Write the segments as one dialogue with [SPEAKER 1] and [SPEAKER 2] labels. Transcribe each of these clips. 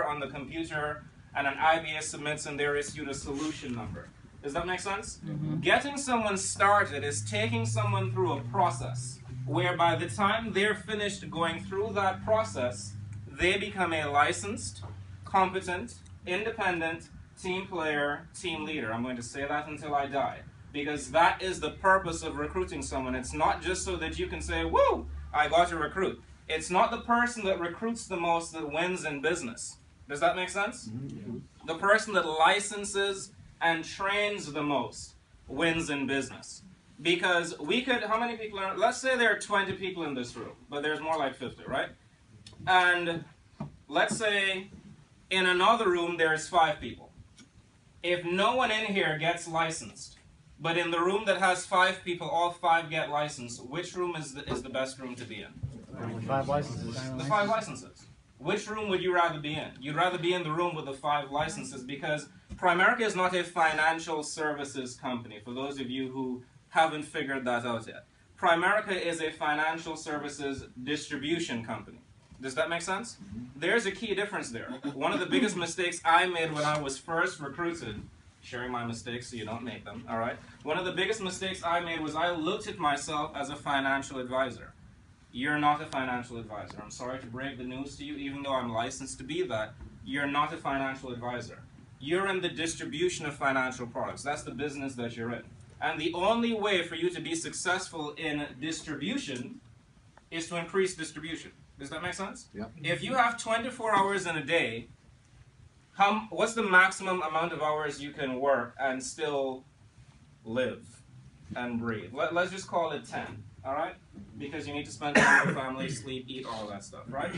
[SPEAKER 1] on the computer and an IBA submits and they're issued a solution number. Does that make sense? Mm-hmm. Getting someone started is taking someone through a process where by the time they're finished going through that process, they become a licensed, competent, independent team player, team leader. I'm going to say that until I die. Because that is the purpose of recruiting someone. It's not just so that you can say, woo, I got to recruit. It's not the person that recruits the most that wins in business. Does that make sense? Mm-hmm. The person that licenses and trains the most wins in business. Because we could, how many people are, let's say there are 20 people in this room, but there's more like 50, right? And let's say in another room there's 5 people. If no one in here gets licensed, but in the room that has 5 people, all 5 get licensed, which room is the best room to be in?
[SPEAKER 2] 5 licenses.
[SPEAKER 1] The 5 licenses. Which room would you rather be in? You'd rather be in the room with the 5 licenses because Primerica is not a financial services company, for those of you who haven't figured that out yet. Primerica is a financial services distribution company. Does that make sense? There's a key difference there. One of the biggest mistakes I made when I was first recruited, sharing my mistakes so you don't make them, all right? One of the biggest mistakes I made was I looked at myself as a financial advisor. You're not a financial advisor. I'm sorry to break the news to you, even though I'm licensed to be that. You're not a financial advisor. You're in the distribution of financial products. That's the business that you're in. And the only way for you to be successful in distribution is to increase distribution. Does that make sense?
[SPEAKER 2] Yep.
[SPEAKER 1] If you have 24 hours in a day, what's the maximum amount of hours you can work and still live and breathe? Let's just call it 10, all right? Because you need to spend time with your family, sleep, eat, all that stuff, right?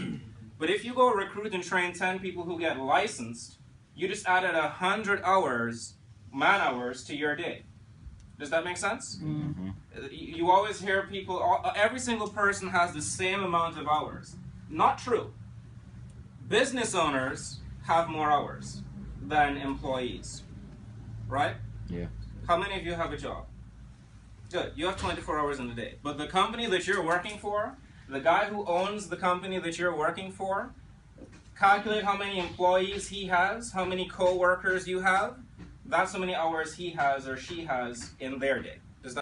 [SPEAKER 1] But if you go recruit and train 10 people who get licensed, you just added 100 hours, man hours, to your day. Does that make sense? Mm-hmm. You always hear people, every single person has the same amount of hours. Not true. Business owners have more hours than employees, right?
[SPEAKER 2] Yeah.
[SPEAKER 1] How many of you have a job? Good. You have 24 hours in a day. But the company that you're working for, the guy who owns the company that you're working for, calculate how many employees he has, how many co-workers you have. That's how many hours he has or she has in their day.